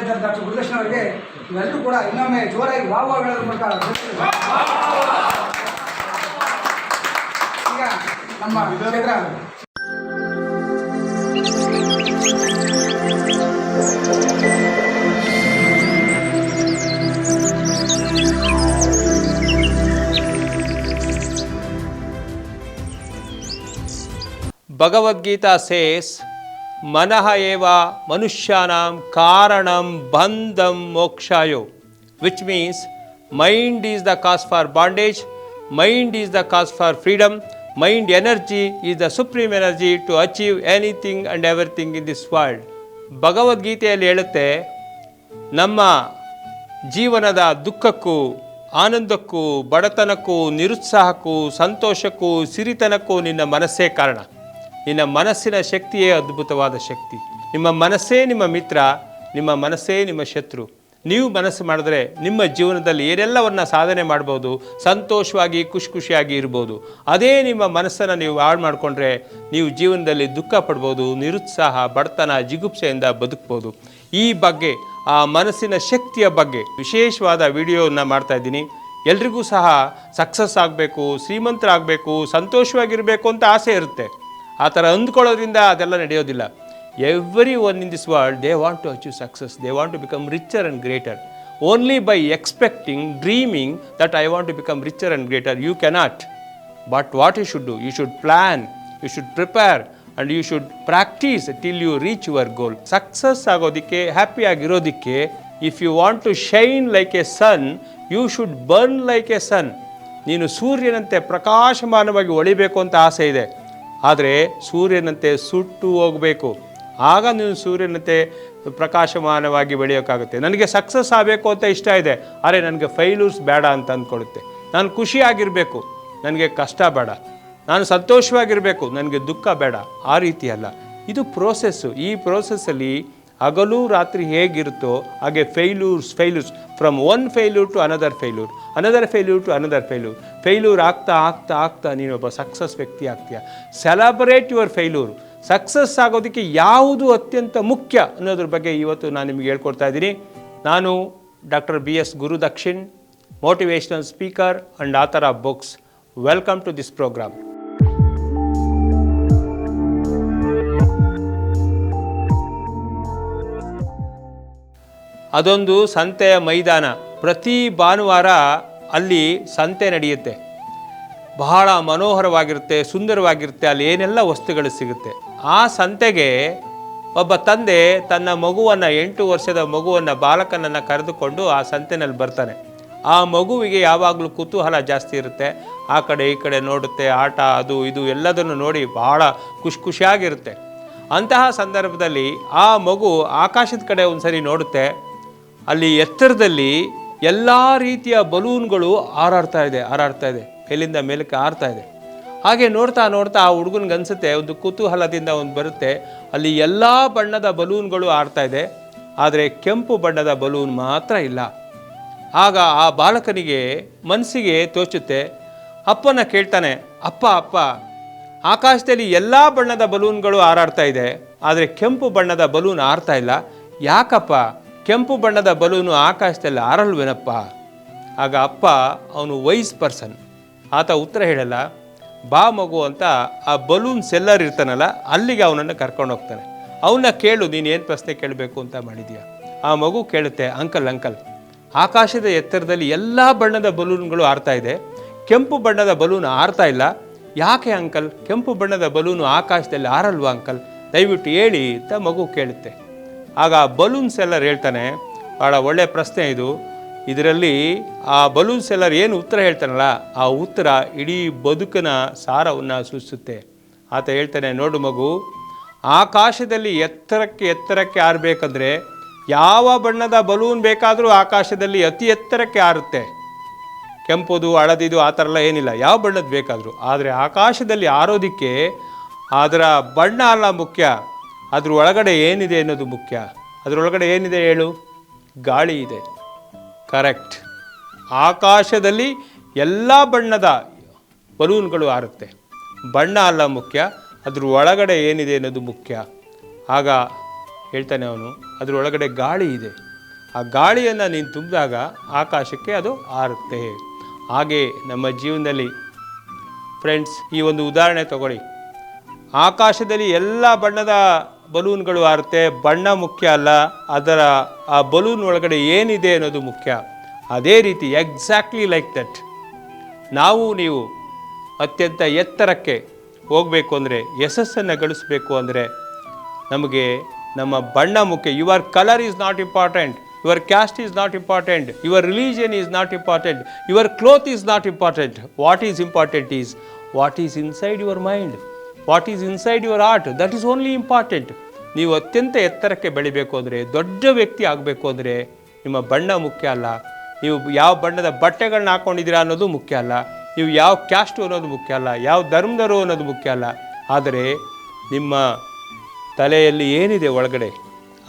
ಇದ್ದಾರೆ ಡಾಕ್ಟರ್ ಗುರುದಕ್ಷಿಣ್ ಅವರಿಗೆ ಇವೆಲ್ಲರೂ ಕೂಡ ಇನ್ನೊಮ್ಮೆ ಜೋರಾಗಿ ವಾವ್ ಹೇಳೋದ್ರ ಮೂಲಕ ಈಗ ನಮ್ಮ ಕ್ಷೇತ್ರ Bhagavad-gita says, Manaha eva manusyanam karanam bandham mokshayo, which means mind is the cause for bondage, mind is the cause for freedom, mind energy is the supreme energy to achieve anything and everything in this world. ಭಗವದ್ಗೀತೆಯಲ್ಲಿ ಹೇಳುತ್ತೆ, ನಮ್ಮ ಜೀವನದ ದುಃಖಕ್ಕೂ ಆನಂದಕ್ಕೂ ಬಡತನಕ್ಕೂ ನಿರುತ್ಸಾಹಕ್ಕೂ ಸಂತೋಷಕ್ಕೂ ಸಿರಿತನಕ್ಕೂ ನಿನ್ನ ಮನಸ್ಸೇ ಕಾರಣ. ನಿನ್ನ ಮನಸ್ಸಿನ ಶಕ್ತಿಯೇ ಅದ್ಭುತವಾದ ಶಕ್ತಿ. ನಿಮ್ಮ ಮನಸ್ಸೇ ನಿಮ್ಮ ಮಿತ್ರ, ನಿಮ್ಮ ಮನಸ್ಸೇ ನಿಮ್ಮ ಶತ್ರು. ನೀವು ಮನಸ್ಸು ಮಾಡಿದ್ರೆ ನಿಮ್ಮ ಜೀವನದಲ್ಲಿ ಏನೆಲ್ಲವನ್ನು ಸಾಧನೆ ಮಾಡ್ಬೋದು, ಸಂತೋಷವಾಗಿ ಖುಷಿಯಾಗಿ ಇರ್ಬೋದು. ಅದೇ ನಿಮ್ಮ ಮನಸ್ಸನ್ನು ನೀವು ಹಾಳು ಮಾಡಿಕೊಂಡ್ರೆ ನೀವು ಜೀವನದಲ್ಲಿ ದುಃಖ ಪಡ್ಬೋದು, ನಿರುತ್ಸಾಹ ಬಡತನ ಜಿಗುಪ್ಸೆಯಿಂದ ಬದುಕ್ಬೋದು. ಈ ಬಗ್ಗೆ, ಆ ಮನಸ್ಸಿನ ಶಕ್ತಿಯ ಬಗ್ಗೆ ವಿಶೇಷವಾದ ವಿಡಿಯೋವನ್ನು ಮಾಡ್ತಾಯಿದ್ದೀನಿ. ಎಲ್ರಿಗೂ ಸಹ ಸಕ್ಸಸ್ ಆಗಬೇಕು, ಶ್ರೀಮಂತರಾಗಬೇಕು, ಸಂತೋಷವಾಗಿರಬೇಕು ಅಂತ ಆಸೆ ಇರುತ್ತೆ. ಆ ಥರ ಅಂದ್ಕೊಳ್ಳೋದ್ರಿಂದ ಅದೆಲ್ಲ ನಡೆಯೋದಿಲ್ಲ. Everyone in this world, they want to achieve success. They want to become richer and greater. Only by expecting, dreaming that I want to become richer and greater, you cannot. But what you should do? You should plan, you should prepare, and you should practice till you reach your goal. Success ಆಗೋದಕ್ಕೆ, happy ಆಗಿರೋದಕ್ಕೆ, if you want to shine like a sun, you should burn like a sun. ನೀನು ಸೂರ್ಯನಂತೆ ಪ್ರಕಾಶಮಾನವಾಗಿ ಹೊಳಿಬೇಕು ಅಂತ ಆಸೆ ಇದೆ, ಆದರೆ ಸೂರ್ಯನಂತೆ ಸುಟ್ಟು ಹೋಗಬೇಕು. ಆಗ ನೀವು ಸೂರ್ಯನಂತೆ ಪ್ರಕಾಶಮಾನವಾಗಿ ಬೆಳೆಯೋಕ್ಕಾಗುತ್ತೆ. ನನಗೆ ಸಕ್ಸಸ್ ಆಗಬೇಕು ಅಂತ ಇಷ್ಟ ಇದೆ, ಆದರೆ ನನಗೆ ಫೈಲ್ಯೂರ್ಸ್ ಬೇಡ ಅಂತ ಅಂದ್ಕೊಳ್ಳುತ್ತೆ. ನಾನು ಖುಷಿಯಾಗಿರಬೇಕು, ನನಗೆ ಕಷ್ಟ ಬೇಡ. ನಾನು ಸಂತೋಷವಾಗಿರಬೇಕು, ನನಗೆ ದುಃಖ ಬೇಡ. ಆ ರೀತಿ ಅಲ್ಲ, ಇದು ಪ್ರೋಸೆಸ್ಸು. ಈ ಪ್ರೋಸೆಸ್ಸಲ್ಲಿ ಹಗಲು ರಾತ್ರಿ ಹೇಗಿರುತ್ತೋ ಹಾಗೆ failures from one failure to another failure to another failure ಆಗ್ತಾ ನೀನೊಬ್ಬ ಸಕ್ಸಸ್ ವ್ಯಕ್ತಿ ಆಗ್ತೀಯ. Celebrate your failure. ಸಕ್ಸಸ್ ಆಗೋದಕ್ಕೆ ಯಾವುದು ಅತ್ಯಂತ ಮುಖ್ಯ ಅನ್ನೋದ್ರ ಬಗ್ಗೆ ಇವತ್ತು ನಾನು ನಿಮಗೆ ಹೇಳ್ಕೊಡ್ತಾ ಇದ್ದೀನಿ. ನಾನು doctor Guru Dakshin, motivational speaker and author of books. Welcome to this program. ಅದೊಂದು ಸಂತೆಯ ಮೈದಾನ. ಪ್ರತಿ ಭಾನುವಾರ ಅಲ್ಲಿ ಸಂತೆ ನಡೆಯುತ್ತೆ. ಬಹಳ ಮನೋಹರವಾಗಿರುತ್ತೆ, ಸುಂದರವಾಗಿರುತ್ತೆ. ಅಲ್ಲಿ ಏನೆಲ್ಲ ವಸ್ತುಗಳು ಸಿಗುತ್ತೆ. ಆ ಸಂತೆಗೆ ಒಬ್ಬ ತಂದೆ ತನ್ನ ಮಗುವನ್ನು, 8 ವರ್ಷದ ಮಗುವನ್ನು, ಬಾಲಕನನ್ನು ಕರೆದುಕೊಂಡು ಆ ಸಂತೆನಲ್ಲಿ ಬರ್ತಾನೆ. ಆ ಮಗುವಿಗೆ ಯಾವಾಗಲೂ ಕುತೂಹಲ ಜಾಸ್ತಿ ಇರುತ್ತೆ. ಆ ಕಡೆ ಈ ಕಡೆ ನೋಡುತ್ತೆ, ಆಟ ಅದು ಇದು ಎಲ್ಲದನ್ನು ನೋಡಿ ಬಹಳ ಖುಷಿಯಾಗಿರುತ್ತೆ. ಅಂತಹ ಸಂದರ್ಭದಲ್ಲಿ ಆ ಮಗು ಆಕಾಶದ ಕಡೆ ಒಂದು ಸರಿ ನೋಡುತ್ತೆ. ಅಲ್ಲಿ ಎತ್ತರದಲ್ಲಿ ಎಲ್ಲ ರೀತಿಯ ಬಲೂನ್ಗಳು ಹಾರಾಡ್ತಾ ಇದೆ. ಮೇಲಿಂದ ಮೇಲಕ್ಕೆ ಹಾರ್ತಾ ಇದೆ. ಹಾಗೆ ನೋಡ್ತಾ ಆ ಹುಡುಗನಿಗೆ ಅನಿಸುತ್ತೆ, ಒಂದು ಕುತೂಹಲದಿಂದ ಒಂದು ಬರುತ್ತೆ, ಅಲ್ಲಿ ಎಲ್ಲ ಬಣ್ಣದ ಬಲೂನ್ಗಳು ಹಾರ್ತಾ ಇದೆ, ಆದರೆ ಕೆಂಪು ಬಣ್ಣದ ಬಲೂನ್ ಮಾತ್ರ ಇಲ್ಲ. ಆಗ ಆ ಬಾಲಕನಿಗೆ ಮನಸ್ಸಿಗೆ ತೋಚುತ್ತೆ. ಅಪ್ಪನ ಕೇಳ್ತಾನೆ, ಅಪ್ಪ ಆಕಾಶದಲ್ಲಿ ಎಲ್ಲ ಬಣ್ಣದ ಬಲೂನ್ಗಳು ಹಾರಾಡ್ತಾ ಇದೆ, ಆದರೆ ಕೆಂಪು ಬಣ್ಣದ ಬಲೂನ್ ಹಾರ್ತಾ ಇಲ್ಲ, ಯಾಕಪ್ಪ? ಕೆಂಪು ಬಣ್ಣದ ಬಲೂನು ಆಕಾಶದಲ್ಲಿ ಹಾರಲ್ವೇನಪ್ಪ? ಆಗ ಅಪ್ಪ, ಅವನು ವೈಸ್ ಪರ್ಸನ್, ಆತ ಉತ್ತರ ಹೇಳಲ್ಲ. ಬಾ ಮಗು ಅಂತ ಆ ಬಲೂನ್ ಸೆಲ್ಲರ್ ಇರ್ತಾನಲ್ಲ, ಅಲ್ಲಿಗೆ ಅವನನ್ನು ಕರ್ಕೊಂಡು ಹೋಗ್ತಾನೆ. ಅವನ್ನ ಕೇಳು, ನೀನು ಏನು ಪ್ರಶ್ನೆ ಕೇಳಬೇಕು ಅಂತ ಮಾಡಿದೀಯ? ಆ ಮಗು ಕೇಳುತ್ತೆ, ಅಂಕಲ್ ಆಕಾಶದ ಎತ್ತರದಲ್ಲಿ ಎಲ್ಲ ಬಣ್ಣದ ಬಲೂನ್ಗಳು ಹಾರ್ತಾ ಇದೆ, ಕೆಂಪು ಬಣ್ಣದ ಬಲೂನ್ ಹಾರ್ತಾ ಇಲ್ಲ, ಯಾಕೆ ಅಂಕಲ್? ಕೆಂಪು ಬಣ್ಣದ ಬಲೂನು ಆಕಾಶದಲ್ಲಿ ಹಾರಲ್ವಾ ಅಂಕಲ್? ದಯವಿಟ್ಟು ಹೇಳಿ ಅಂತ ಮಗು ಕೇಳುತ್ತೆ. ಆಗ ಆ ಬಲೂನ್ ಸೆಲ್ಲರ್ ಹೇಳ್ತಾನೆ, ಭಾಳ ಒಳ್ಳೆಯ ಪ್ರಶ್ನೆ ಇದು. ಇದರಲ್ಲಿ ಆ ಬಲೂನ್ ಸೆಲ್ಲರ್ ಏನು ಉತ್ತರ ಹೇಳ್ತಾನಲ್ಲ, ಆ ಉತ್ತರ ಇಡೀ ಬದುಕಿನ ಸಾರವನ್ನು ಸೂಚಿಸುತ್ತೆ. ಆತ ಹೇಳ್ತಾನೆ, ನೋಡು ಮಗು, ಆಕಾಶದಲ್ಲಿ ಎತ್ತರಕ್ಕೆ ಹಾರಬೇಕಂದ್ರೆ ಯಾವ ಬಣ್ಣದ ಬಲೂನ್ ಬೇಕಾದರೂ ಆಕಾಶದಲ್ಲಿ ಅತಿ ಎತ್ತರಕ್ಕೆ ಹಾರುತ್ತೆ. ಕೆಂಪುದು ಹಳದಿದು ಆ ಥರ ಎಲ್ಲ ಏನಿಲ್ಲ, ಯಾವ ಬಣ್ಣದ ಬೇಕಾದರೂ. ಆದರೆ ಆಕಾಶದಲ್ಲಿ ಹಾರೋದಕ್ಕೆ ಅದರ ಬಣ್ಣ ಅಲ್ಲ ಮುಖ್ಯ, ಅದ್ರ ಒಳಗಡೆ ಏನಿದೆ ಅನ್ನೋದು ಮುಖ್ಯ. ಅದರೊಳಗಡೆ ಏನಿದೆ ಹೇಳು? ಗಾಳಿ ಇದೆ. ಕರೆಕ್ಟ್. ಆಕಾಶದಲ್ಲಿ ಎಲ್ಲ ಬಣ್ಣದ ಬಲೂನ್ಗಳು ಹಾರುತ್ತೆ, ಬಣ್ಣ ಅಲ್ಲ ಮುಖ್ಯ, ಅದ್ರ ಒಳಗಡೆ ಏನಿದೆ ಅನ್ನೋದು ಮುಖ್ಯ. ಆಗ ಹೇಳ್ತಾನೆ ಅವನು, ಅದ್ರ ಒಳಗಡೆ ಗಾಳಿ ಇದೆ. ಆ ಗಾಳಿಯನ್ನು ನೀನು ತುಂಬಿದಾಗ ಆಕಾಶಕ್ಕೆ ಅದು ಹಾರುತ್ತೆ. ಹಾಗೆ ನಮ್ಮ ಜೀವನದಲ್ಲಿ ಫ್ರೆಂಡ್ಸ್, ಈ ಒಂದು ಉದಾಹರಣೆ ತಗೊಳ್ಳಿ. ಆಕಾಶದಲ್ಲಿ ಎಲ್ಲ ಬಣ್ಣದ ಬಲೂನ್ಗಳು ಹಾರುತ್ತೆ, ಬಣ್ಣ ಮುಖ್ಯ ಅಲ್ಲ, ಅದರ ಆ ಬಲೂನ್ ಒಳಗಡೆ ಏನಿದೆ ಅನ್ನೋದು ಮುಖ್ಯ. ಅದೇ ರೀತಿ ಎಕ್ಸಾಕ್ಟ್ಲಿ ಲೈಕ್ ದಟ್ ನಾವು ನೀವು ಅತ್ಯಂತ ಎತ್ತರಕ್ಕೆ ಹೋಗಬೇಕು ಅಂದರೆ, ಯಶಸ್ಸನ್ನು ಗಳಿಸಬೇಕು ಅಂದರೆ ನಮಗೆ ನಮ್ಮ ಬಣ್ಣ ಮುಖ್ಯ. Your colour is not important, your caste is not important, your religion is not important, your cloth is not important. What is important is what is inside your mind, what is inside your art, that is only important. ನೀವು ಅತ್ಯಂತ ಎತ್ತರಕ್ಕೆ ಬೆಳಿಬೇಕು ಅಂದರೆ, ದೊಡ್ಡ ವ್ಯಕ್ತಿ ಆಗಬೇಕು ಅಂದರೆ ನಿಮ್ಮ ಬಣ್ಣ ಮುಖ್ಯ ಅಲ್ಲ, ನೀವು ಯಾವ ಬಣ್ಣದ ಬಟ್ಟೆಗಳನ್ನ ಹಾಕ್ಕೊಂಡಿದ್ದೀರಾ ಅನ್ನೋದು ಮುಖ್ಯ ಅಲ್ಲ, ನೀವು ಯಾವ ಕ್ಯಾಸ್ಟು ಅನ್ನೋದು ಮುಖ್ಯ ಅಲ್ಲ, ಯಾವ ಧರ್ಮದವರು ಅನ್ನೋದು ಮುಖ್ಯ ಅಲ್ಲ, ಆದರೆ ನಿಮ್ಮ ತಲೆಯಲ್ಲಿ ಏನಿದೆ ಒಳಗಡೆ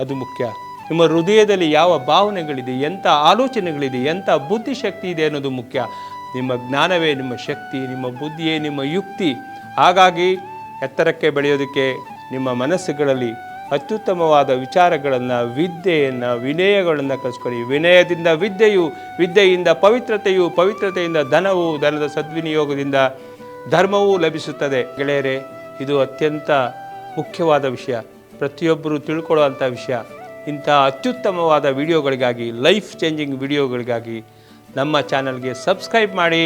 ಅದು ಮುಖ್ಯ. ನಿಮ್ಮ ಹೃದಯದಲ್ಲಿ ಯಾವ ಭಾವನೆಗಳಿದೆ, ಎಂಥ ಆಲೋಚನೆಗಳಿದೆ, ಎಂಥ ಬುದ್ಧಿಶಕ್ತಿ ಇದೆ ಅನ್ನೋದು ಮುಖ್ಯ. ನಿಮ್ಮ ಜ್ಞಾನವೇ ನಿಮ್ಮ ಶಕ್ತಿ, ನಿಮ್ಮ ಬುದ್ಧಿಯೇ ನಿಮ್ಮ ಯುಕ್ತಿ. ಹಾಗಾಗಿ ಎತ್ತರಕ್ಕೆ ಬೆಳೆಯೋದಕ್ಕೆ ನಿಮ್ಮ ಮನಸ್ಸುಗಳಲ್ಲಿ ಅತ್ಯುತ್ತಮವಾದ ವಿಚಾರಗಳನ್ನು, ವಿದ್ಯೆಯನ್ನು, ವಿನಯಗಳನ್ನು ಕಲಿಸ್ಕೊಳ್ಳಿ. ವಿನಯದಿಂದ ವಿದ್ಯೆಯು, ವಿದ್ಯೆಯಿಂದ ಪವಿತ್ರತೆಯು, ಪವಿತ್ರತೆಯಿಂದ ಧನವು, ಧನದ ಸದ್ವಿನಿಯೋಗದಿಂದ ಧರ್ಮವೂ ಲಭಿಸುತ್ತದೆ. ಗೆಳೆಯರೇ, ಇದು ಅತ್ಯಂತ ಮುಖ್ಯವಾದ ವಿಷಯ, ಪ್ರತಿಯೊಬ್ಬರು ತಿಳ್ಕೊಳ್ಳುವಂಥ ವಿಷಯ. ಇಂಥ ಅತ್ಯುತ್ತಮವಾದ ವಿಡಿಯೋಗಳಿಗಾಗಿ, ಲೈಫ್ ಚೇಂಜಿಂಗ್ ವಿಡಿಯೋಗಳಿಗಾಗಿ ನಮ್ಮ ಚಾನಲ್ಗೆ ಸಬ್ಸ್ಕ್ರೈಬ್ ಮಾಡಿ,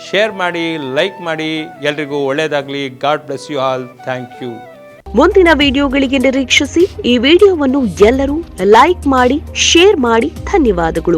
ಶೇರ್ ಮಾಡಿ, ಲೈಕ್ ಮಾಡಿ. ಎಲ್ರಿಗೂ ಒಳ್ಳೆಯದಾಗಲಿ. God bless you all. Thank you. ಮುಂದಿನ ವಿಡಿಯೋಗಳಿಗೆ ನಿರೀಕ್ಷಿಸಿ. ಈ ವಿಡಿಯೋವನ್ನು ಎಲ್ಲರೂ ಲೈಕ್ ಮಾಡಿ, ಶೇರ್ ಮಾಡಿ. ಧನ್ಯವಾದಗಳು.